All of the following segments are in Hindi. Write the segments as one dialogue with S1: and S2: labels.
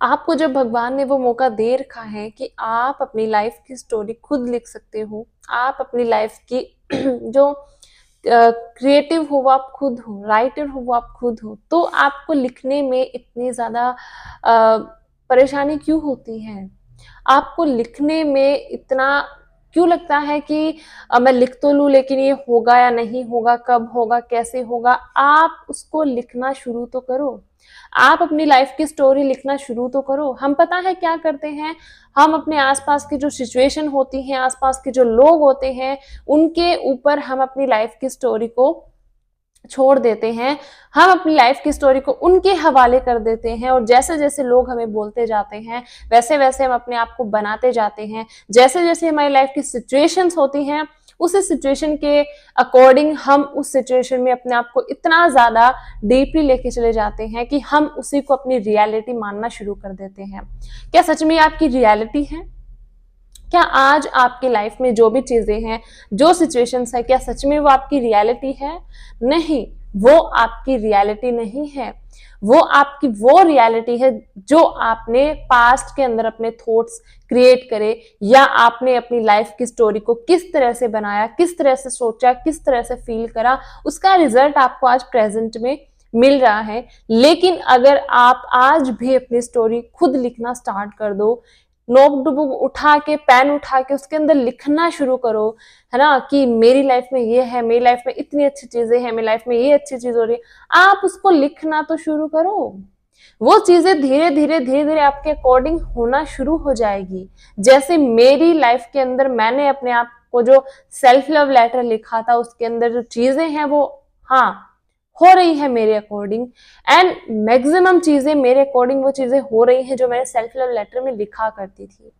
S1: आपको जब भगवान ने वो मौका दे रखा है कि आप अपनी लाइफ की स्टोरी खुद लिख सकते हो, आप अपनी लाइफ की जो क्रिएटिव हो वो आप खुद हो, राइटर हो वो आप खुद हो, तो आपको लिखने में इतनी ज़्यादा परेशानी क्यों होती है? आपको लिखने में इतना क्यों लगता है कि मैं लिख तो लूँ लेकिन ये होगा या नहीं होगा, कब होगा, कैसे होगा? आप उसको लिखना शुरू तो करो। आप अपनी लाइफ की स्टोरी लिखना शुरू तो करो। हम पता है क्या करते हैं, हम अपने आस-पास की जो सिचुएशन होती हैं, आस-पास के जो लोग होते हैं, उनके ऊपर हम अपनी लाइफ की स्टोरी को छोड़ देते हैं। हम अपनी लाइफ की स्टोरी को उनके हवाले कर देते हैं और जैसे-जैसे लोग हमें बोलते जाते हैं, वैसे-वैसे हम अपने आप को बनाते जाते हैं। जैसे-जैसे हमारी लाइफ की सिचुएशंस होती हैं, उसी सिचुएशन के अकॉर्डिंग हम उस सिचुएशन में अपने आप को इतना ज़्यादा डीपली लेके चले जाते हैं कि हम उसी को अपनी रियलिटी मानना शुरू कर देते हैं। क्या सच में ये आपकी रियलिटी है? क्या आज आपकी लाइफ में जो भी चीजें हैं, जो सिचुएशंस है, क्या सच में वो आपकी रियलिटी है? नहीं, वो आपकी रियलिटी नहीं है। वो आपकी वो रियलिटी है जो आपने पास्ट के अंदर अपने थॉट्स क्रिएट करे, या आपने अपनी लाइफ की स्टोरी को किस तरह से बनाया, किस तरह से सोचा, किस तरह से फील करा, उसका रिजल्ट आपको आज प्रेजेंट में मिल रहा है। लेकिन अगर आप आज भी अपनी स्टोरी खुद लिखना स्टार्ट कर दो, नोटबुक उठा के, पेन उठा के उसके अंदर लिखना शुरू करो, है ना, कि मेरी लाइफ में ये है, मेरी लाइफ में इतनी अच्छी चीजें हैं, मेरी लाइफ में ये अच्छी चीज हो रही है। आप उसको लिखना तो शुरू करो। वो चीजें धीरे धीरे धीरे धीरे आपके अकॉर्डिंग होना शुरू हो जाएगी। जैसे मेरी लाइफ के अंदर मैंने अपने आप को जो सेल्फ लव लेटर लिखा था, उसके अंदर जो चीजें हैं वो हाँ हो रही है मेरे अकॉर्डिंग, एंड मैक्सिमम चीजें मेरे अकॉर्डिंग वो चीजें हो रही हैं जो मैंने सेल्फ लव लेटर में लिखा करती थी।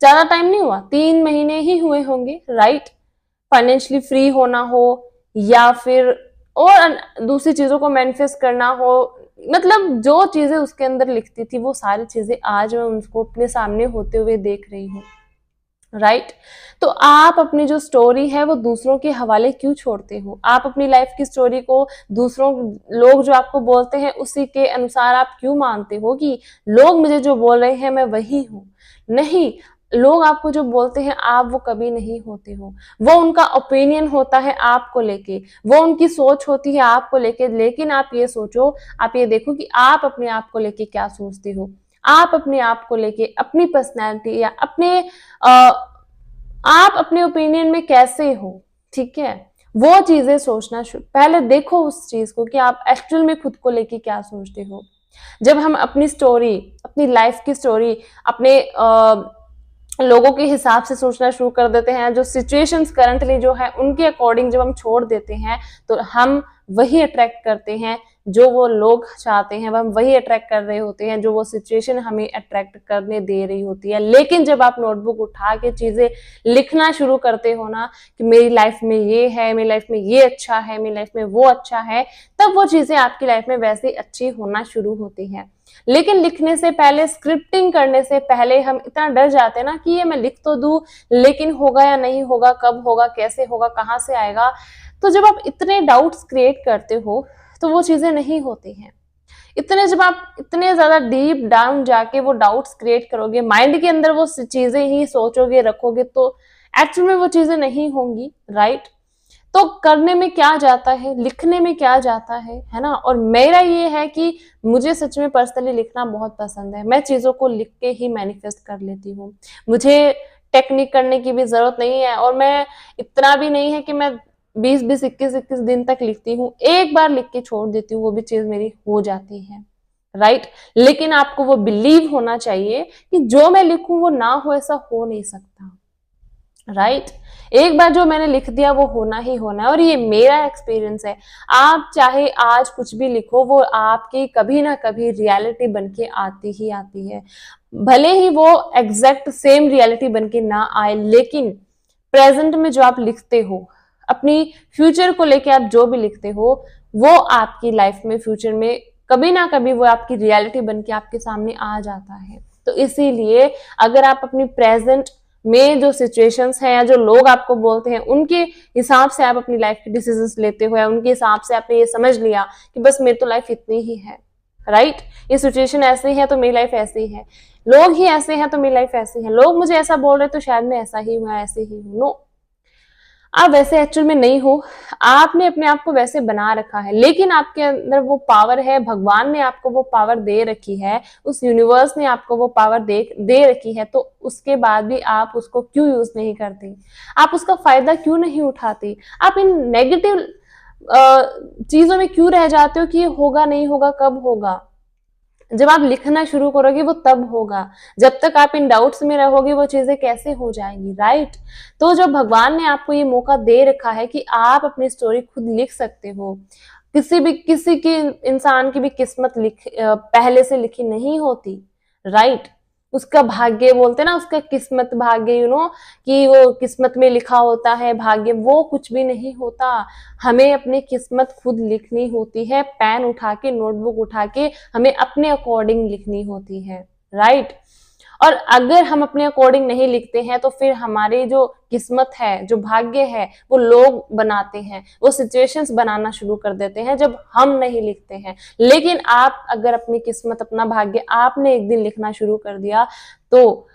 S1: ज्यादा टाइम नहीं हुआ, 3 महीने ही हुए होंगे, राइट। फाइनेंशियली फ्री होना हो, या फिर और दूसरी चीजों को मैनिफेस्ट करना हो, मतलब जो चीजें उसके अंदर लिखती थी वो सारी चीजें आज मैं उनको अपने सामने होते हुए देख रही हूँ, राइट। तो आप अपनी जो स्टोरी है वो दूसरों के हवाले क्यों छोड़ते हो? आप अपनी लाइफ की स्टोरी को दूसरों, लोग जो आपको बोलते हैं उसी के अनुसार आप क्यों मानते हो कि लोग मुझे जो बोल रहे हैं मैं वही हूँ? नहीं, लोग आपको जो बोलते हैं आप वो कभी नहीं होते हो। वो उनका ओपिनियन होता है आपको लेके, वो उनकी सोच होती है आपको लेके, लेकिन आप ये सोचो, आप ये देखो कि आप अपने आप को लेके क्या सोचते हो। आप अपने आप को लेके, अपनी पर्सनैलिटी या आप अपने ओपिनियन में कैसे हो, ठीक है? वो चीजें सोचना पहले देखो उस चीज को कि आप एक्चुअल में खुद को लेके क्या सोचते हो। जब हम अपनी स्टोरी, अपनी लाइफ की स्टोरी अपने लोगों के हिसाब से सोचना शुरू कर देते हैं, जो सिचुएशंस करंटली जो है उनके अकॉर्डिंग जब हम छोड़ देते हैं, तो हम वही अट्रैक्ट करते हैं जो वो लोग चाहते हैं, हम वही अट्रैक्ट कर रहे होते हैं जो वो सिचुएशन हमें अट्रैक्ट करने दे रही होती है। लेकिन जब आप नोटबुक उठा के चीजें लिखना शुरू करते हो ना, कि मेरी लाइफ में ये है, मेरी लाइफ में ये अच्छा है, मेरी लाइफ में वो अच्छा है, तब वो चीजें आपकी लाइफ में वैसे अच्छी होना शुरू होती है। लेकिन लिखने से पहले, स्क्रिप्टिंग करने से पहले हम इतना डर जाते हैं ना कि ये मैं लिख तो दूं, लेकिन होगा या नहीं होगा, कब होगा, कैसे होगा, कहाँ से आएगा। तो जब आप इतने डाउट्स क्रिएट करते हो तो वो चीजें नहीं होती हैं। जब आप इतने ज्यादा डीप डाउन जाके वो डाउट्स क्रिएट करोगे, माइंड के अंदर वो चीजें ही सोचोगे, रखोगे, तो एक्चुअल में वो चीजें नहीं होंगी, राइट। तो करने में क्या जाता है, लिखने में क्या जाता है ना। और मेरा ये है कि मुझे सच में पर्सनली लिखना बहुत पसंद है। मैं चीजों को लिख के ही मैनिफेस्ट कर लेती हूँ। मुझे टेक्निक करने की भी जरूरत नहीं है, और मैं इतना भी नहीं है कि मैं 20-20, 21-21 दिन तक लिखती हूँ। एक बार लिख के छोड़ देती हूँ, वो भी चीज मेरी हो जाती है, राइट। लेकिन आपको वो बिलीव होना चाहिए कि जो मैं लिखूं वो ना हो, ऐसा हो नहीं सकता, राइट। एक बार जो मैंने लिख दिया वो होना ही होना है, और ये मेरा एक्सपीरियंस है। आप चाहे आज कुछ भी लिखो, वो आपकी कभी ना कभी रियलिटी बनके आती ही आती है। भले ही वो एग्जैक्ट सेम रियलिटी बनके ना आए, लेकिन प्रेजेंट में जो आप लिखते हो, अपनी फ्यूचर को लेके आप जो भी लिखते हो, वो आपकी लाइफ में, फ्यूचर में कभी ना कभी वो आपकी रियलिटी बनके आपके सामने आ जाता है। तो इसीलिए अगर आप अपनी प्रेजेंट में जो सिचुएशंस हैं या जो लोग आपको बोलते हैं, उनके हिसाब से आप अपनी लाइफ के डिसीजंस लेते हो, या उनके हिसाब से आपने ये समझ लिया कि बस मेरी तो लाइफ इतनी ही है, राइट। ये सिचुएशन ऐसी है तो मेरी लाइफ ऐसी है, लोग ही ऐसे हैं तो मेरी लाइफ ऐसी है, लोग मुझे ऐसा बोल रहे तो शायद मैं ऐसा ही हूँ, ऐसे ही हूँ। नो, आप वैसे एक्चुअल में नहीं हो, आपने अपने आप को वैसे बना रखा है, लेकिन आपके अंदर वो पावर है, भगवान ने आपको वो पावर दे रखी है, उस यूनिवर्स ने आपको वो पावर दे रखी है, तो उसके बाद भी आप उसको क्यों यूज नहीं करते, आप उसका फायदा क्यों नहीं उठाते, आप इन नेगेटिव चीजों में क्यों रह जाते हो कि ये होगा नहीं होगा, कब होगा। जब आप लिखना शुरू करोगे वो तब होगा, जब तक आप इन डाउट्स में रहोगे वो चीजें कैसे हो जाएंगी, राइट। तो जब भगवान ने आपको ये मौका दे रखा है कि आप अपनी स्टोरी खुद लिख सकते हो, किसी की इंसान की भी किस्मत पहले से लिखी नहीं होती, राइट। उसका भाग्य बोलते हैं ना, उसका किस्मत भाग्य, कि वो किस्मत में लिखा होता है भाग्य, वो कुछ भी नहीं होता। हमें अपनी किस्मत खुद लिखनी होती है, पेन उठा के, नोटबुक उठा के हमें अपने अकॉर्डिंग लिखनी होती है, राइट। और अगर हम अपने अकॉर्डिंग नहीं लिखते हैं तो फिर हमारी जो किस्मत है, जो भाग्य है, वो लोग बनाते हैं, वो सिचुएशंस बनाना शुरू कर देते हैं जब हम नहीं लिखते हैं। लेकिन आप अगर अपनी किस्मत, अपना भाग्य आपने एक दिन लिखना शुरू कर दिया, तो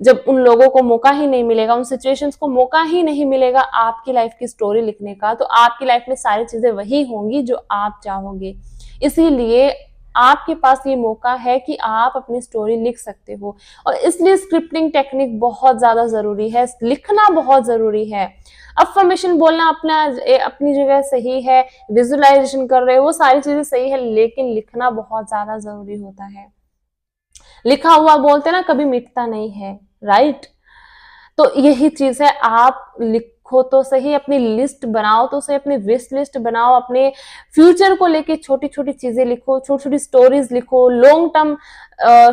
S1: जब उन लोगों को मौका ही नहीं मिलेगा, उन सिचुएशंस को मौका ही नहीं मिलेगा आपकी लाइफ की स्टोरी लिखने का, तो आपकी लाइफ में सारी चीजें वही होंगी जो आप चाहोगे। इसीलिए आपके पास ये मौका है कि आप अपनी स्टोरी लिख सकते हो, और इसलिए स्क्रिप्टिंग टेक्निक बहुत ज्यादा जरूरी है, लिखना बहुत जरूरी है। अफर्मेशन बोलना अपनी जगह सही है, विजुअलाइजेशन कर रहे हो वो सारी चीजें सही है, लेकिन लिखना बहुत ज्यादा जरूरी होता है। लिखा हुआ बोलते ना कभी मिटता नहीं है, राइट। तो यही चीज है, आप लिखो तो सही, अपनी लिस्ट बनाओ तो सही, अपनी विश लिस्ट बनाओ, अपने फ्यूचर को लेके छोटी छोटी चीजें लिखो, छोटी छोटी स्टोरीज लिखो, लॉन्ग टर्म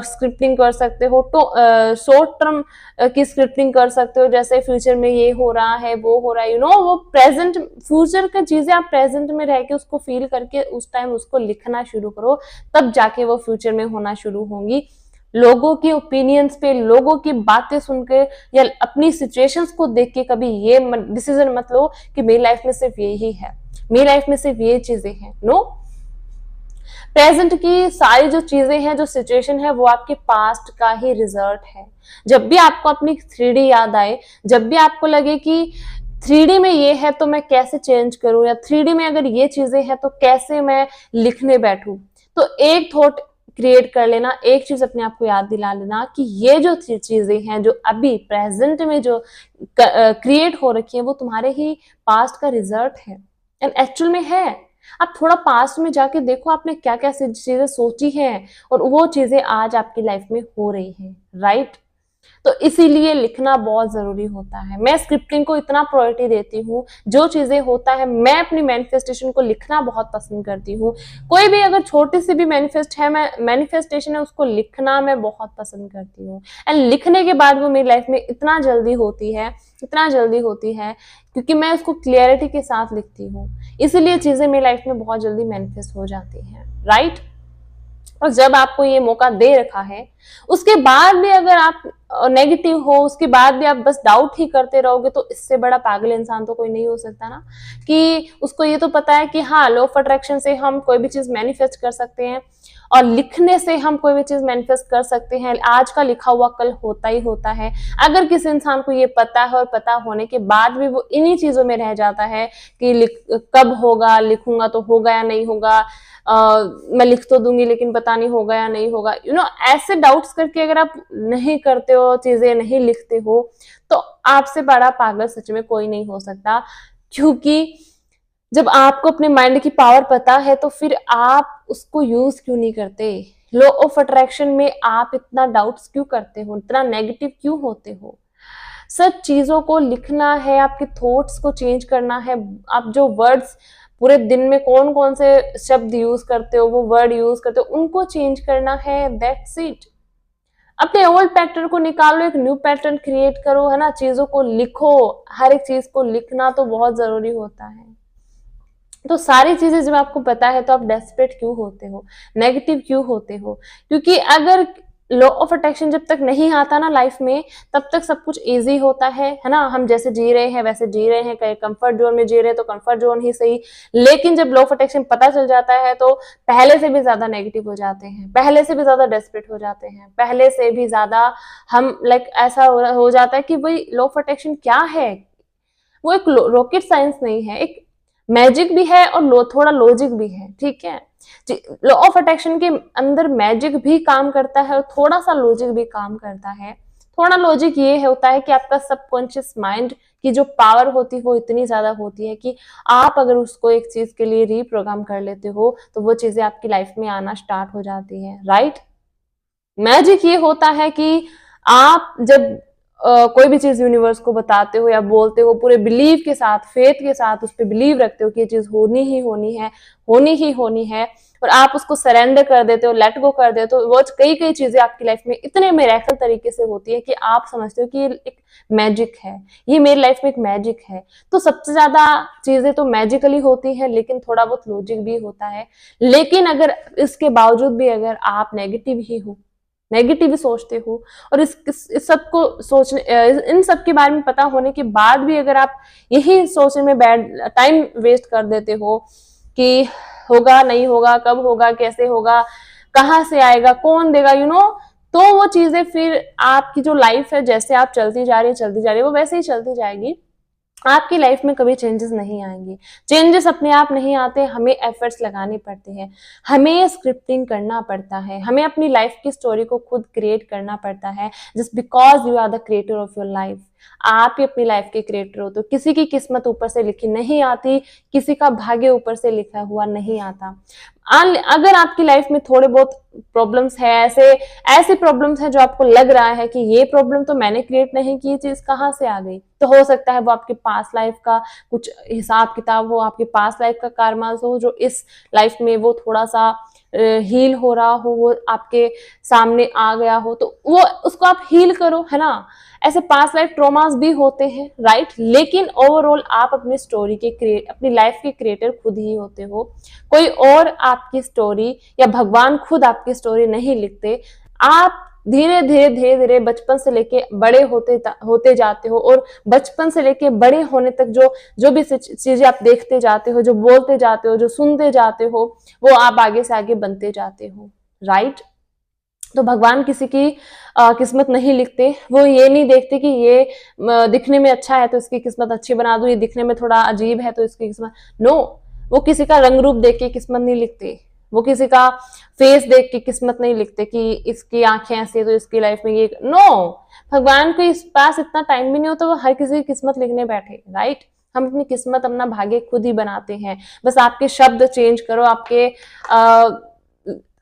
S1: स्क्रिप्टिंग कर सकते हो, तो शॉर्ट टर्म की स्क्रिप्टिंग कर सकते हो, जैसे फ्यूचर में ये हो रहा है, वो हो रहा है, वो प्रेजेंट फ्यूचर की चीजें आप प्रेजेंट में रह के उसको फील करके उस टाइम उसको लिखना शुरू करो, तब जाके वो फ्यूचर में होना शुरू होंगी। लोगों की ओपिनियंस पे, लोगों की बातें सुन के या अपनी सिचुएशंस को देख के कभी ये डिसीजन मत लो कि मेरी लाइफ में सिर्फ यही है, मेरी लाइफ में सिर्फ ये चीजें हैं। नो, प्रेजेंट की सारी जो चीजें हैं, जो सिचुएशन है, वो आपके पास्ट का ही रिजल्ट है। जब भी आपको अपनी 3D याद आए, जब भी आपको लगे कि 3D में ये है तो मैं कैसे चेंज करूं, या 3D में अगर ये चीजें हैं तो कैसे मैं लिखने बैठूं, तो एक थॉट क्रिएट कर लेना, एक चीज अपने आप को याद दिला लेना कि ये जो चीजें हैं, जो अभी प्रेजेंट में जो क्रिएट हो रखी है, वो तुम्हारे ही पास्ट का रिजल्ट है, एंड एक्चुअल में है। आप थोड़ा पास्ट में जाके देखो आपने क्या क्या चीजें सोची हैं, और वो चीजें आज आपकी लाइफ में हो रही हैं, राइट। तो इसीलिए लिखना बहुत जरूरी होता है। मैं स्क्रिप्टिंग को इतना प्रायोरिटी देती हूँ, जो चीजें होता है मैं अपनी मैनिफेस्टेशन को लिखना बहुत पसंद करती हूँ। कोई भी अगर छोटी सी भी मैनिफेस्टेशन है, उसको लिखना मैं बहुत पसंद करती हूँ, एंड लिखने के बाद वो मेरी लाइफ में इतना जल्दी होती है, इतना जल्दी होती है, क्योंकि मैं उसको क्लियरिटी के साथ लिखती हूँ, इसीलिए चीजें मेरी लाइफ में बहुत जल्दी मैनिफेस्ट हो जाती हैं, राइट। और जब आपको ये मौका दे रखा है, उसके बाद भी अगर आप नेगेटिव हो, उसके बाद भी आप बस डाउट ही करते रहोगे, तो इससे बड़ा पागल इंसान तो कोई नहीं हो सकता ना, कि उसको ये तो पता है कि हाँ, लॉ ऑफ अट्रैक्शन से हम कोई भी चीज मैनिफेस्ट कर सकते हैं, और लिखने से हम कोई भी चीज मैनिफेस्ट कर सकते हैं। आज का लिखा हुआ कल होता ही होता है। अगर किसी इंसान को ये पता है, और पता होने के बाद भी वो इन्हीं चीजों में रह जाता है कि कब होगा, लिखूंगा तो होगा या नहीं होगा, मैं लिख तो दूंगी लेकिन पता नहीं होगा या नहीं होगा, ऐसे डाउट्स करके अगर आप नहीं करते हो, चीजें नहीं लिखते हो, तो आपसे बड़ा पागल सच में कोई नहीं हो सकता। क्योंकि जब आपको अपने माइंड की पावर पता है, तो फिर आप उसको यूज क्यों नहीं करते। लॉ ऑफ अट्रैक्शन में आप इतना डाउट्स क्यों करते हो, इतना नेगेटिव क्यों होते हो। सब चीजों को लिखना है, आपके थॉट्स को चेंज करना है। आप जो वर्ड्स पूरे दिन में कौन कौन से शब्द यूज करते हो, वो वर्ड यूज करते हो, उनको चेंज करना है, दैट्स इट। अपने ओल्ड पैटर्न को निकालो, एक न्यू पैटर्न क्रिएट करो, है ना। चीजों को लिखो, हर एक चीज को लिखना तो बहुत जरूरी होता है। तो सारी चीजें जब आपको पता है, तो आप डेस्परेट क्यों होते हो, नेगेटिव क्यों होते हो। क्योंकि अगर लॉ ऑफ अट्रैक्शन जब तक नहीं आता ना लाइफ में, तब तक सब कुछ इजी होता है ना। हम जैसे जी रहे हैं वैसे जी रहे हैं, कहीं कंफर्ट जोन में जी रहे हैं तो कंफर्ट जोन ही सही। लेकिन जब लॉ ऑफ अट्रैक्शन पता चल जाता है तो पहले से भी ज्यादा नेगेटिव हो जाते हैं, पहले से भी ज्यादा डेस्परेट हो जाते हैं, पहले से भी ज्यादा हम लाइक ऐसा हो जाता है कि भाई लॉ ऑफ अट्रैक्शन क्या है, वो एक रॉकेट साइंस नहीं है, एक मैजिक भी है और थोड़ा लॉजिक भी है, ठीक है। लॉ ऑफ अट्रैक्शन के अंदर मैजिक भी काम करता है और थोड़ा सा लॉजिक भी काम करता है। थोड़ा लॉजिक ये होता है कि आपका सबकॉन्शियस माइंड की जो पावर होती है वो इतनी ज्यादा होती है कि आप अगर उसको एक चीज के लिए रीप्रोग्राम कर लेते हो तो वो चीजें आपकी लाइफ में आना स्टार्ट हो जाती है, राइट। मैजिक ये होता है कि आप जब कोई भी चीज यूनिवर्स को बताते हो या बोलते हो, पूरे बिलीव के साथ, फेथ के साथ उस पर बिलीव रखते हो कि ये चीज होनी ही होनी है, होनी ही होनी है, और आप उसको सरेंडर कर देते हो, लेट गो कर देते हो, वो कई कई चीजें आपकी लाइफ में इतने मिरेकल तरीके से होती है कि आप समझते हो कि ये एक मैजिक है, ये मेरी लाइफ में एक मैजिक है। तो सबसे ज्यादा चीजें तो मैजिकली होती है, लेकिन थोड़ा बहुत लॉजिक भी होता है। लेकिन अगर इसके बावजूद भी अगर आप नेगेटिव ही हो, नेगेटिव सोचते हो, और इस सब को सोचने, इन सब के बारे में पता होने के बाद भी अगर आप यही सोचने में बैड टाइम वेस्ट कर देते हो कि होगा नहीं होगा, कब होगा, कैसे होगा, कहाँ से आएगा, कौन देगा, तो वो चीजें फिर आपकी जो लाइफ है जैसे आप चलती जा रही है वो वैसे ही चलती जाएगी। आपकी लाइफ में कभी चेंजेस नहीं आएंगे। चेंजेस अपने आप नहीं आते, हमें एफर्ट्स लगाने पड़ते हैं, हमें स्क्रिप्टिंग करना पड़ता है, हमें अपनी लाइफ की स्टोरी को खुद क्रिएट करना पड़ता है। Just because you are the creator of your life, आप ही अपनी लाइफ के क्रिएटर हो। तो किसी की किस्मत ऊपर से लिखी नहीं आती, किसी का भाग्य ऊपर से लिखा हुआ नहीं आता। अगर आपकी लाइफ में थोड़े बहुत प्रॉब्लम्स है, ऐसे प्रॉब्लम्स है जो आपको लग रहा है कि ये प्रॉब्लम तो मैंने क्रिएट नहीं की, चीज कहाँ से आ गई, तो हो सकता है वो आपके पास लाइफ का कुछ हिसाब किताब हो, आपके पास लाइफ का कार्मास हो, जो इस लाइफ में वो थोड़ा सा हील हो रहा हो, वो आपके सामने आ गया हो, तो वो उसको आप हील करो, है ना। ऐसे पास लाइफ ट्रॉमास भी होते हैं, राइट। लेकिन ओवरऑल आप अपनी स्टोरी के अपनी लाइफ के क्रिएटर खुद ही होते हो, कोई और आपकी स्टोरी या भगवान खुद आपकी स्टोरी नहीं लिखते। आप धीरे धीरे बचपन से लेके बड़े होते जाते हो, और बचपन से लेके बड़े होने तक जो भी चीजें आप देखते जाते हो, जो बोलते जाते हो, जो सुनते जाते हो, वो आप आगे से आगे बनते जाते हो, राइट। तो भगवान किसी की किस्मत नहीं लिखते, वो ये नहीं देखते कि ये दिखने में अच्छा है तो इसकी किस्मत अच्छी बना दो, ये दिखने में थोड़ा अजीब है तो इसकी किस्मत, नो। वो किसी का रंग रूप देख के किस्मत नहीं लिखते, वो किसी का फेस देख के किस्मत नहीं लिखते कि इसकी आंखें ऐसी है तो इसकी लाइफ में ये, नो। भगवान के पास इतना टाइम भी नहीं होता वो हर किसी की किस्मत लिखने बैठे, राइट। हम अपनी किस्मत, अपना भाग्य खुद ही बनाते हैं। बस आपके शब्द चेंज करो, आपके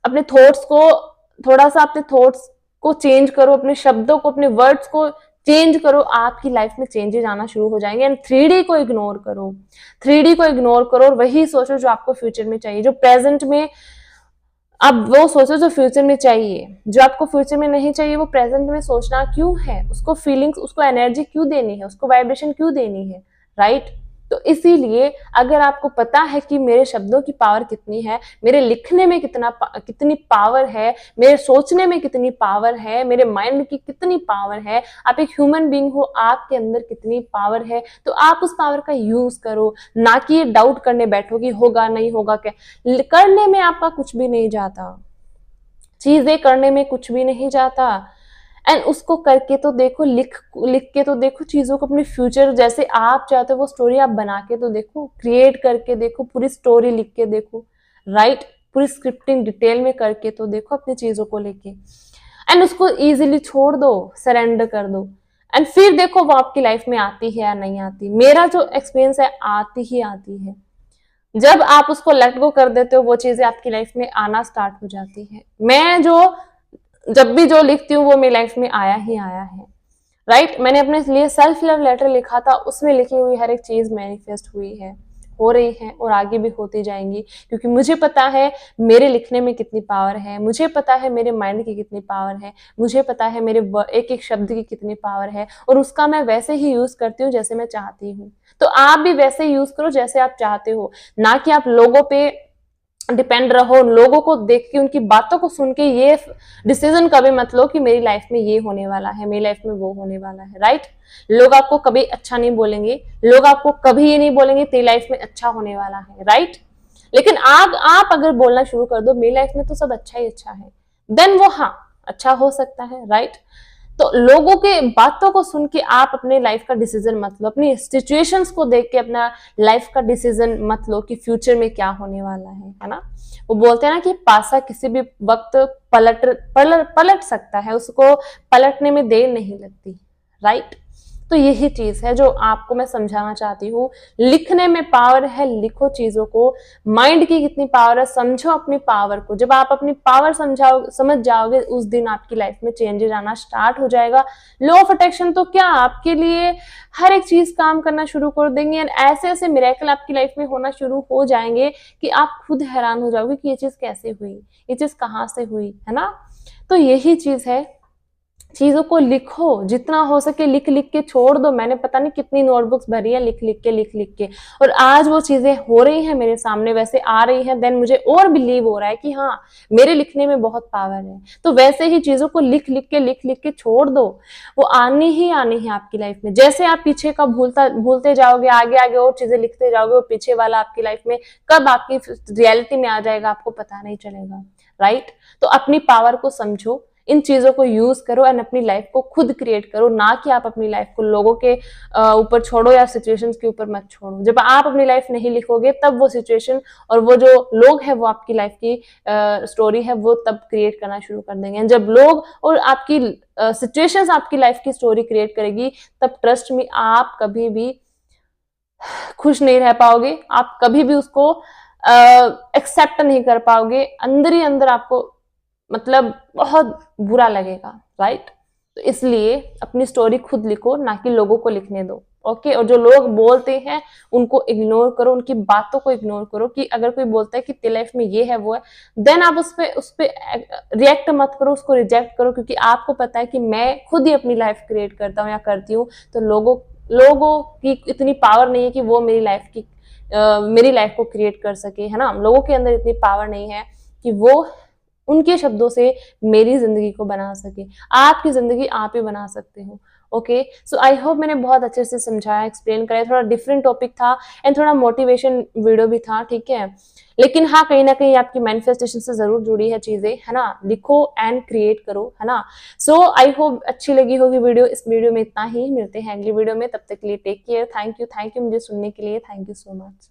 S1: अपने थॉट्स को थोड़ा सा, अपने थॉट्स को चेंज करो, अपने शब्दों को, अपने वर्ड्स को चेंज करो, आपकी लाइफ में चेंजेस आना शुरू हो जाएंगे। एंड 3D को इग्नोर करो, 3D को इग्नोर करो और वही सोचो जो आपको फ्यूचर में चाहिए, जो प्रेजेंट में अब वो सोचो जो फ्यूचर में चाहिए। जो आपको फ्यूचर में नहीं चाहिए वो प्रेजेंट में सोचना क्यों है, उसको फीलिंग्स, उसको एनर्जी क्यों देनी है, उसको वाइब्रेशन क्यों देनी है, राइट। तो इसीलिए अगर आपको पता है कि मेरे शब्दों की पावर कितनी है, मेरे लिखने में कितनी पावर है, मेरे सोचने में कितनी पावर है, मेरे माइंड की कितनी पावर है, आप एक ह्यूमन बीइंग हो, आपके अंदर कितनी पावर है, तो आप उस पावर का यूज करो, ना कि ये डाउट करने बैठो कि होगा नहीं होगा क्या। करने में आपका कुछ भी नहीं जाता, चीजें करने में कुछ भी नहीं जाता। एंड उसको करके तो देखो, लिख के तो देखो चीजों को, अपने फ्यूचर जैसे आप चाहते हो वो स्टोरी आप बना के तो देखो, क्रिएट करके देखो, पूरी स्टोरी लिख के देखो, राइट। पूरी स्क्रिप्टिंग डिटेल में करके तो देखो अपनी चीजों को लेके, एंड उसको इजीली छोड़ दो, सरेंडर कर दो, एंड फिर देखो वो आपकी लाइफ में आती है या नहीं आती। मेरा जो एक्सपीरियंस है, आती ही आती है। जब आप उसको लेट गो कर देते हो, वो चीजें आपकी लाइफ में आना स्टार्ट हो जाती है। मैं जब भी जो लिखती हूँ वो मेरी लाइफ में आया ही आया है, राइट। मैंने अपने लिए सेल्फ लव लेटर लिखा था, उसमें लिखी हुई हर एक चीज मैनिफेस्ट हुई है, हो रही है और आगे भी होती जाएंगी, क्योंकि मुझे पता है मेरे लिखने में कितनी पावर है, मुझे पता है मेरे माइंड की कितनी पावर है, मुझे पता है मेरे एक एक शब्द की कितनी पावर है, और उसका मैं वैसे ही यूज करती हूँ जैसे मैं चाहती हूँ। तो आप भी वैसे यूज करो जैसे आप चाहते हो, ना कि आप लोगों पे डिपेंड रहो, लोगों को देख के उनकी बातों को सुन के ये डिसीजन कभी मत लो कि मेरी लाइफ में ये होने वाला है, मेरी लाइफ में वो होने वाला है, राइट। लोग आपको कभी अच्छा नहीं बोलेंगे, लोग आपको कभी ये नहीं बोलेंगे तेरी लाइफ में अच्छा होने वाला है, राइट। लेकिन आप अगर बोलना शुरू कर दो मेरी लाइफ में तो सब अच्छा ही अच्छा है, देन वो हाँ अच्छा हो सकता है, राइट। तो लोगों के बातों को सुन के आप अपने लाइफ का डिसीजन मत लो, अपनी सिचुएशंस को देख के अपना लाइफ का डिसीजन मत लो कि फ्यूचर में क्या होने वाला है ना। वो बोलते हैं ना कि पासा किसी भी वक्त पलट सकता है, उसको पलटने में देर नहीं लगती, राइट। तो यही चीज है जो आपको मैं समझाना चाहती हूँ। लिखने में पावर है, लिखो चीजों को। माइंड की कितनी पावर है, समझो अपनी पावर को। जब आप अपनी पावर समझ जाओगे उस दिन आपकी लाइफ में चेंजेस आना स्टार्ट हो जाएगा। लॉ ऑफ अट्रैक्शन तो क्या आपके लिए हर एक चीज काम करना शुरू कर देंगे एंड ऐसे ऐसे मिरेकल आपकी लाइफ में होना शुरू हो जाएंगे कि आप खुद हैरान हो जाओगे कि ये चीज कैसे हुई, ये चीज कहाँ से हुई, है ना। तो यही चीज है, चीजों को लिखो, जितना हो सके लिख लिख के छोड़ दो। मैंने पता नहीं कितनी नोटबुक्स भरी है लिख लिख के, और आज वो चीजें हो रही हैं मेरे सामने, वैसे आ रही हैं, देन मुझे और बिलीव हो रहा है कि हाँ मेरे लिखने में बहुत पावर है। तो वैसे ही चीजों को लिख लिख के छोड़ दो, वो आनी ही आनी है आपकी लाइफ में। जैसे आप पीछे का भूलते जाओगे, आगे आगे और चीजें लिखते जाओगे, वो पीछे वाला आपकी लाइफ में कब आपकी रियलिटी में आ जाएगा आपको पता नहीं चलेगा, राइट। तो अपनी पावर को समझो, इन चीजों को यूज करो एंड अपनी लाइफ को खुद क्रिएट करो, ना कि आप अपनी लाइफ को लोगों के ऊपर छोड़ो या सिचुएशंस के ऊपर मत छोड़ो। जब आप अपनी लाइफ नहीं लिखोगे तब वो सिचुएशन और वो जो लोग हैं वो आपकी लाइफ की स्टोरी है वो तब क्रिएट करना शुरू कर देंगे। जब लोग और आपकी सिचुएशंस आपकी लाइफ की स्टोरी क्रिएट करेगी तब ट्रस्ट में आप कभी भी खुश नहीं रह पाओगे, आप कभी भी उसको एक्सेप्ट नहीं कर पाओगे, अंदर ही अंदर आपको मतलब बहुत बुरा लगेगा, राइट। तो इसलिए अपनी स्टोरी खुद लिखो, ना कि लोगों को लिखने दो, ओके। और जो लोग बोलते हैं उनको इग्नोर करो, उनकी बातों को इग्नोर करो। कि अगर कोई बोलता है कि तेरी लाइफ में ये है वो है, देन आप उस पे रिएक्ट मत करो, उसको रिजेक्ट करो, क्योंकि आपको पता है कि मैं खुद ही अपनी लाइफ क्रिएट करता हूँ या करती हूँ। तो लोगों की इतनी पावर नहीं है कि वो मेरी लाइफ को क्रिएट कर सके, है ना। लोगों के अंदर इतनी पावर नहीं है कि वो उनके शब्दों से मेरी जिंदगी को बना सके। आपकी जिंदगी आप ही बना सकते हो, ओके। सो आई होप मैंने बहुत अच्छे से समझाया, एक्सप्लेन कराया। थोड़ा डिफरेंट टॉपिक था एंड थोड़ा मोटिवेशन वीडियो भी था, ठीक है। लेकिन हाँ कहीं ना कहीं आपकी मैनिफेस्टेशन से जरूर जुड़ी है चीजें, है ना। लिखो एंड क्रिएट करो, है ना। सो आई होप अच्छी लगी होगी वीडियो। इस वीडियो में इतना ही, मिलते हैं अगली वीडियो में, तब तक के लिए टेक केयर। थैंक यू मुझे सुनने के लिए, थैंक यू सो मच।